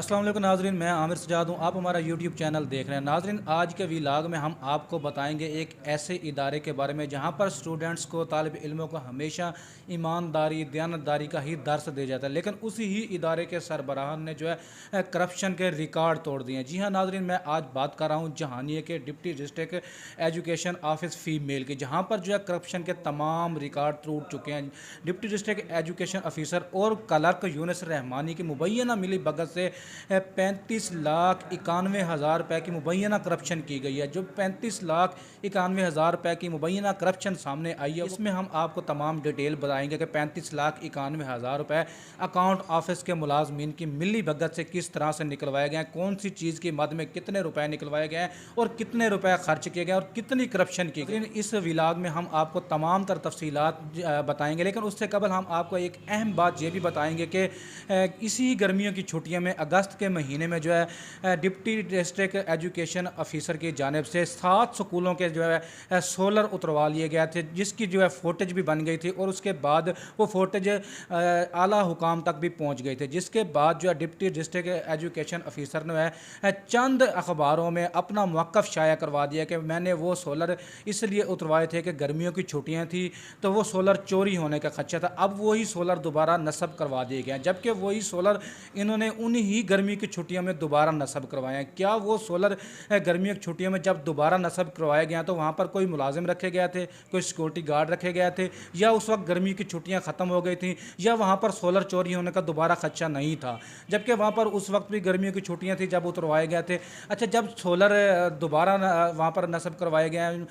अस्सलाम वालेकुम नाजरीन, मैं आमिर सजाद हूँ। आप हमारा यूट्यूब चैनल देख रहे हैं। नाजरीन, आज के व्लॉग में हम आपको बताएंगे एक ऐसे इदारे के बारे में जहाँ पर स्टूडेंट्स को, तालिब इल्मों को हमेशा ईमानदारी, दयानतदारी का ही दर्स दिया जाता है, लेकिन उसी ही इदारे के सरबराहान ने जो है करप्शन के रिकॉर्ड तोड़ दिए हैं। जी हाँ नाजरीन, मैं आज बात कर रहा हूँ जहानिया के deputy district education office female की, जहाँ पर जो है करप्शन के तमाम रिकॉर्ड टूट चुके हैं। डिप्टी डिस्ट्रिक्ट एजुकेशन ऑफिसर और क्लर्क यूनुस रहमानी की मुबैना मिली भगत से 35,91,000 रुपए की मुबैना करप्शन की गई है। जो 35,91,000 रुपए की मुबैना करप्शन सामने आई है, इसमें हम आपको तमाम डिटेल बताएंगे कि 35,91,000 रुपए अकाउंट ऑफिस के मुलाजमीन की मिली भगत से किस तरह से निकलवाए गए हैं, कौन सी चीज़ की मद में कितने रुपए निकलवाए गए हैं और कितने रुपए खर्च किए गए और कितनी करप्शन की गई। इस व्लॉग में हम आपको तमाम तर तफसीलात बताएंगे, लेकिन उससे कबल हम आपको एक अहम बात ये भी बताएंगे कि इसी गर्मियों की छुट्टियों में अगस्त के महीने में जो है डिप्टी डिस्ट्रिक्ट एजुकेशन ऑफिसर की जानिब से 7 स्कूलों के जो है सोलर उतरवा लिए गए थे, जिसकी जो है फुटेज भी बन गई थी और उसके बाद वो फुटेज आला हुकाम तक भी पहुंच गई थी। जिसके बाद जो है डिप्टी डिस्ट्रिक्ट एजुकेशन ऑफिसर ने है चंद अखबारों में अपना मौक़िफ़ शाया करवा दिया कि मैंने वो सोलर इसलिए उतरवाए थे कि गर्मियों की छुट्टियाँ थी तो वो सोलर चोरी होने का खदशा था। अब वही सोलर दोबारा नस्ब करवा दिए गए हैं, जबकि वही सोलर इन्होंने उन्हीं गर्मी की छुट्टियों में दोबारा नस्ब करवाए हैं। क्या वो सोलर गर्मियों की छुट्टियों में जब दोबारा नस्ब करवाए गए तो वहाँ पर कोई मुलाजिम रखे गए थे, कोई सिक्योरिटी गार्ड रखे गए थे, या उस वक्त गर्मी की छुट्टियाँ ख़त्म हो गई थी, या वहाँ पर सोलर चोरी होने का दोबारा खदशा नहीं था, जबकि वहाँ पर उस वक्त भी गर्मियों की छुट्टियाँ थी जब उतरवाए गए थे। अच्छा, जब सोलर दोबारा वहाँ पर नस्ब करवाए गए हैं,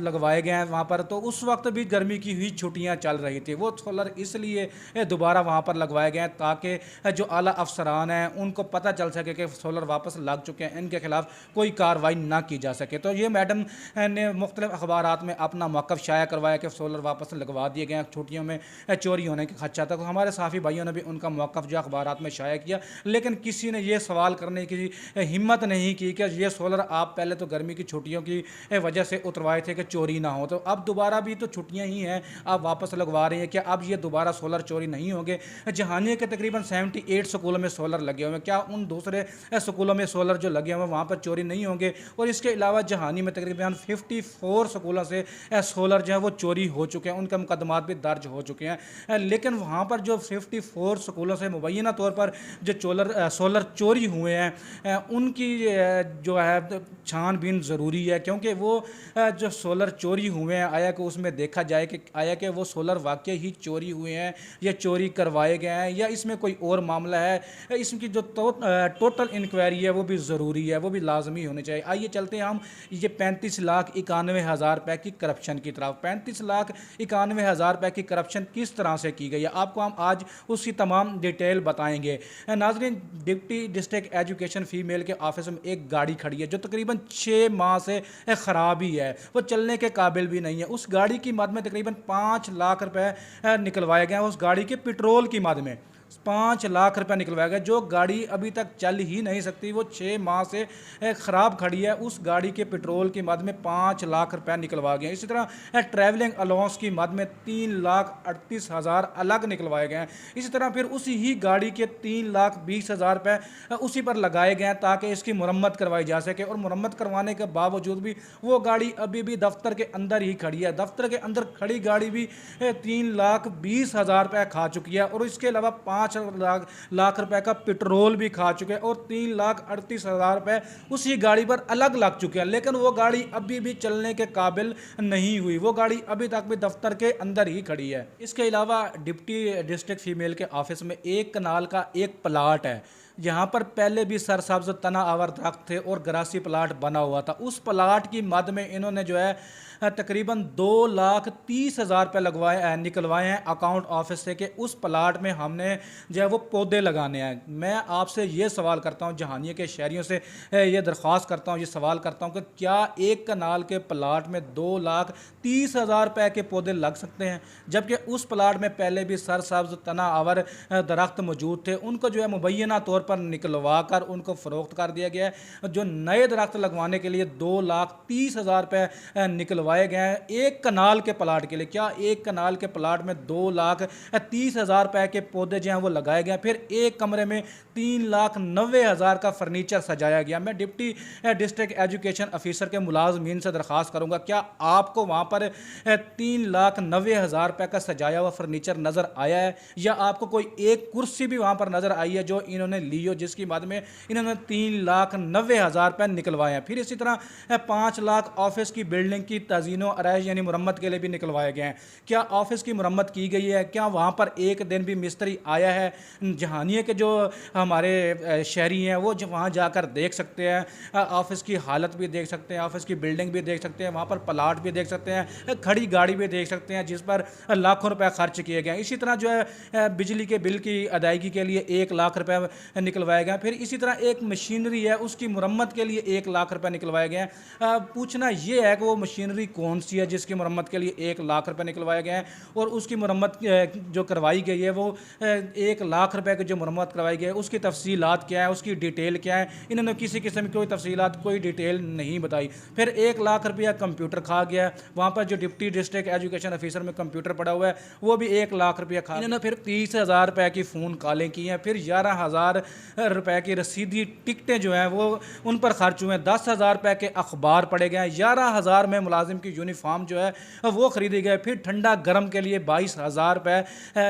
लगवाए गए हैं वहाँ पर, तो उस वक्त भी गर्मी की हुई छुट्टियाँ चल रही थी। वो सोलर इसलिए दोबारा वहाँ पर लगवाए गए हैं ताकि जो आला अफसरान हैं उनको पता चल सके कि सोलर वापस लग चुके हैं, इनके खिलाफ कोई कार्रवाई ना की जा सके। तो ये मैडम ने मुख्तलिफ अखबारात में अपना मौक़िफ़ शाया करवाया कि सोलर वापस लगवा दिए गए हैं, छुट्टियों में चोरी होने का खदशा था। तो हमारे साफ़ी भाइयों ने भी उनका मौक़िफ़ जो अखबारात में शाया किया, लेकिन किसी ने यह सवाल करने की हिम्मत नहीं की कि ये सोलर आप पहले तो गर्मी की छुट्टियों की वजह से उतरवाए थे कि चोरी ना हो, तो अब दोबारा भी तो छुट्टियाँ ही हैं, आप वापस लगवा रहे हैं, क्या अब ये दोबारा सोलर चोरी नहीं होंगे? जहानिया के तकरीबन 78 स्कूलों में सोलर लगे हुए हैं, क्या उन दूसरे स्कूलों में सोलर जो लगे हुए हैं वहाँ पर चोरी नहीं होंगे? और इसके अलावा जहानी में तकरीबन 54 स्कूलों से सोलर जो है वो चोरी हो चुके हैं, उनके मुकदमात भी दर्ज हो चुके हैं, लेकिन वहाँ पर जो 54 स्कूलों से मुबैना तौर पर जो सोलर चोरी हुए हैं उनकी जो है छानबीन ज़रूरी है, क्योंकि वो जो सोलर चोरी हुए हैं आया कि उसमें देखा जाए कि आया कि वो सोलर वाकई ही चोरी हुए हैं या चोरी करवाए गए हैं या इसमें कोई और मामला है। इसकी जो टोटल इंक्वायरी है वो भी ज़रूरी है, वो भी लाजमी होनी चाहिए। आइए चलते हैं हम ये 35,91,000 रुपये की करप्शन की तरफ। 35,91,000 रुपये की करप्शन किस तरह से की गई है, आपको हम आज उसकी तमाम डिटेल बताएंगे। नाजरीन, डिप्टी डिस्ट्रिक्ट एजुकेशन फीमेल के ऑफिस में एक गाड़ी खड़ी है जो तकरीबन 6 माह से ख़राब ही है, वो चलने के काबिल भी नहीं है। उस गाड़ी की मद में तकरीबन 5 लाख रुपए निकलवाए गए हैं। उस गाड़ी के पेट्रोल की मद में 5 लाख रुपए निकलवाया गया। जो गाड़ी अभी तक चल ही नहीं सकती, वो 6 माह से ख़राब खड़ी है, उस गाड़ी के पेट्रोल की मद में 5 लाख रुपए निकलवा गए। इसी तरह ट्रैवलिंग अलाउंस की मद में 3,38,000 अलग निकलवाए गए हैं। इसी तरह फिर उसी ही गाड़ी के 3,20,000 रुपये उसी पर लगाए गए हैं ताकि इसकी मुरम्मत करवाई जा सके, और मुरम्मत करवाने के बावजूद भी वो गाड़ी अभी भी दफ्तर के अंदर ही खड़ी है। दफ्तर के अंदर खड़ी गाड़ी भी 3,20,000 रुपये खा चुकी है, और इसके अलावा 5 लाख रुपए का पेट्रोल भी खा चुके हैं, और 3,38,000 रुपए उसी गाड़ी पर अलग लग चुके हैं, लेकिन वो गाड़ी अभी भी चलने के काबिल नहीं हुई। वो गाड़ी अभी तक भी दफ्तर के अंदर ही खड़ी है। इसके अलावा डिप्टी डिस्ट्रिक्ट फीमेल के ऑफिस में एक कनाल का एक प्लाट है, यहाँ पर पहले भी सरसब्ज तना आवर दरख्त थे और ग्रासी प्लाट बना हुआ था। उस प्लाट की मद में इन्होंने जो है तकरीबन 2,30,000 रुपये निकलवाए हैं अकाउंट ऑफिस से कि उस प्लाट में हमने जो है वो पौधे लगाने हैं। मैं आपसे ये सवाल करता हूँ, जहानिया के शहरियों से ये दरख्वास्त करता हूँ, ये सवाल करता हूँ कि क्या एक कनाल के प्लाट में 2,30,000 रुपये के पौधे लग सकते हैं, जबकि उस प्लाट में पहले भी सरसब्ज तना आवर दरख्त मौजूद थे। उनको जो है मुबैना तौर पर निकलवा कर उनको फ़रोख्त कर दिया गया है। जो नए दरख्त लगवाने के लिए 2,30,000 रुपये निकलवाए गए हैं एक कनाल के प्लाट के लिए। क्या एक कनाल के प्लाट में 2,30,000 रुपये के पौधे जो हैं वो लगाए गए। फिर एक कमरे में 3,90,000 का फर्नीचर सजाया गया। मैं डिप्टी डिस्ट्रिक्ट एजुकेशन ऑफिसर के मुलाजमीन से दरख्वास्त करूंगा, क्या आपको वहाँ पर 3,90,000 रुपये का सजाया हुआ फर्नीचर नज़र आया है, या आपको कोई एक कुर्सी भी वहाँ पर नज़र आई है जो इन्होंने ली हो, जिसकी बाद में इन्होंने 3,90,000 रुपये निकलवाए हैं। फिर इसी तरह 5 लाख ऑफिस की बिल्डिंग की तज़ीनो आराइश यानी मुरम्मत के लिए भी निकलवाए गए हैं। क्या ऑफिस की मुरम्मत की गई है? क्या वहाँ पर एक दिन भी मिस्त्री आया है? जहानिया के जो हमारे शहरी हैं वो जो वहाँ जाकर देख सकते हैं, ऑफिस की हालत भी देख सकते हैं, ऑफिस की बिल्डिंग भी देख सकते हैं, वहाँ पर प्लाट भी देख सकते हैं, खड़ी गाड़ी भी देख सकते हैं जिस पर लाखों रुपए खर्च किए गए हैं। इसी तरह जो है बिजली के बिल की अदायगी के लिए 1 लाख रुपए निकलवाए गए हैं। फिर इसी तरह एक मशीनरी है उसकी मुरम्मत के लिए 1 लाख रुपए निकलवाए गए हैं। पूछना ये है कि वो मशीनरी कौन सी है जिसकी मुरम्मत के लिए 1 लाख रुपए निकलवाए गए हैं, और उसकी मुरम्मत जो करवाई गई है वो 1 लाख रुपए की जो मुरम्मत करवाई गई है उसकी तफसीलात क्या है, उसकी डिटेल क्या है, इन्होंने किसी किस्म की कोई तफसीलात कोई डिटेल नहीं बताई। फिर 1 लाख रुपया कंप्यूटर खा गया, वहाँ पर जो डिप्टी डिस्ट्रिक्ट एजुकेशन ऑफिसर में कंप्यूटर पड़ा हुआ है वो भी 1 लाख रुपया खा। इन्होंने फिर 30,000 रुपये की फ़ोन कॉलें की हैं। फिर 11,000 रुपये की रसीदी टिकटें जो हैं वो उन पर खर्च हुए हैं। 10,000 रुपये के अखबार पड़े गए हैं। 11,000 में मुलाजिम की यूनिफॉर्म जो है वो ख़रीदी गई। फिर ठंडा गर्म के लिए 22,000 रुपये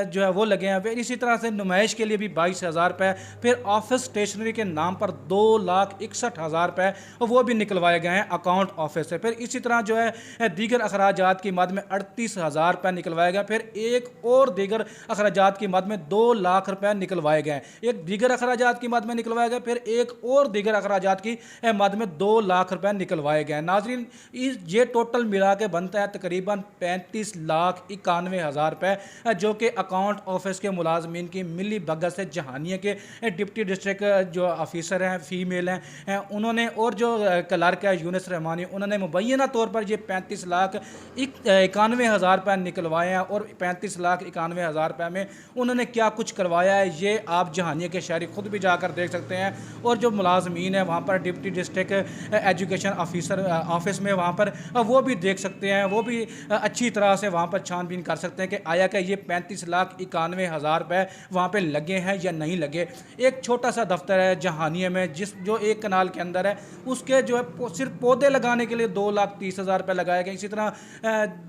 जो है वो लगे हैं। फिर इसी तरह से नुमाइश के लिए भी 22,000 रुपये। फिर ऑफिस स्टेशनरी के नाम पर 2,61,000 रुपये वो भी निकलवाए गए हैं अकाउंट ऑफिस से। फिर इसी तरह जो है दीगर अखराजात की मद में 38,000 रुपये निकलवाए गए। फिर एक और दीगर अखराजात की मद में 2 लाख रुपये निकलवाए गए। एक दीगर अखराजात की मद में निकलवाए गए, फिर एक और दीगर अखराजात की मद में 2 लाख रुपये निकलवाए गए। नाज़रीन, ये टोटल मिला के बनता है तकरीबन 35,91,000 रुपये जो कि अकाउंट ऑफिस के मुलाजमीन की मिली भगत से जहानिया के डिप्टी डिस्ट्रिक्ट जो ऑफिसर हैं फीमेल हैं उन्होंने, और जो क्लर्क है यूनुस रहमानी, उन्होंने मुबैना तौर पर ये 35,91,000 रुपये निकलवाए हैं। और 35,91,000 रुपये में उन्होंने क्या कुछ करवाया है ये आप जहानिया के शहरी खुद भी जाकर देख सकते हैं। और जो मुलाजमीन है वहाँ पर deputy district education officer office में वहाँ पर वो भी देख सकते हैं, वो भी अच्छी तरह से वहाँ पर छानबीन कर सकते हैं कि आया कि ये 35,91,000 रुपये वहाँ पर लगे हैं या नहीं लगे। एक छोटा सा दफ्तर है जहानिया में जो एक कनाल के अंदर है, उसके जो है सिर्फ पौधे लगाने के लिए 2,30,000 रुपये लगाए गए। इसी तरह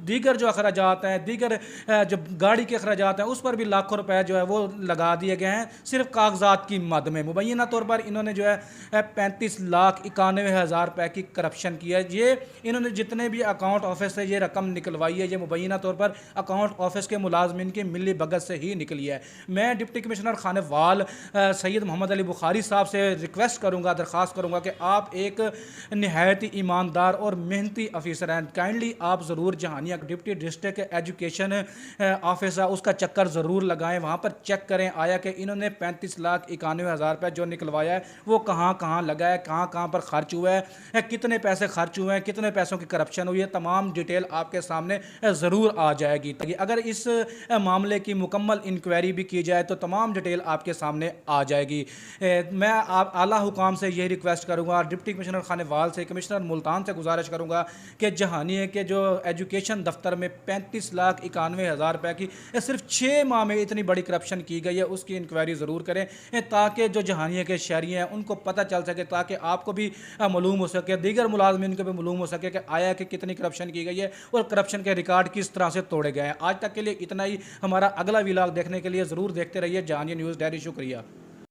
दीगर जो अखराजात हैं, दीगर जो गाड़ी के अखराजात हैं उस पर भी लाखों रुपए जो है वो लगा दिए गए हैं सिर्फ कागजात की मद में। मुबैना तौर पर इन्होंने जो है 35,91,000 रुपये की करप्शन की है। ये इन्होंने जितने भी अकाउंट ऑफिस से ये रकम निकलवाई है ये मुबैना तौर पर अकाउंट ऑफिस के मुलाजमीन की मिली भगत से ही निकली है। मैं डिप्टी कमिश्नर खानेवाल सैयद मोहम्मद अली बुखारी साहब से रिक्वेस्ट करूँगा, दरख्वास्त करूँगा कि आप एक नहायत ही ईमानदार और मेहनती ऑफिसर हैं, काइंडली आप ज़रूर Jahania deputy district education office है उसका चक्कर ज़रूर लगाएं, वहाँ पर चेक करें आया कि इन्होंने 35,91,000 रुपये जो निकलवाया है वो कहाँ कहाँ लगा है, कहाँ कहाँ पर खर्च हुआ है, कितने पैसे खर्च हुए हैं, कितने पैसों की करप्शन हुई है, तमाम डिटेल आपके सामने ज़रूर आ जाएगी। ताकि अगर इस मामले की मुकम्मल इंक्वायरी भी की जाए तो तमाम डिटेल आपके सामने आ जाएगी। मैं आप आला हुकाम से यही रिक्वेस्ट करूँगा, डिप्टी कमिश्नर खानेवाल से, कमिश्नर मुल्तान से गुजारिश करूँगा कि जहानिया के जो एजुकेशन दफ्तर में 35,91,000 रुपये की सिर्फ 6 माह में इतनी बड़ी करप्शन की गई है उसकी इंक्वायरी ज़रूर करें ताकि जो जहानिया के शहरी हैं उनको पता चल सके, ताकि आपको भी मालूम हो सके, दीगर मुलाजमीन को भी मालूम हो सके कि आया कि कितनी करप्शन की गई है और करप्शन के रिकॉर्ड किस तरह से तोड़े गए हैं। आज तक के लिए इतना ही। हमारा अगला व्लॉग देखने के लिए ज़रूर देखते रहिए जहानिया न्यूज़ डायरी। शुक्रिया।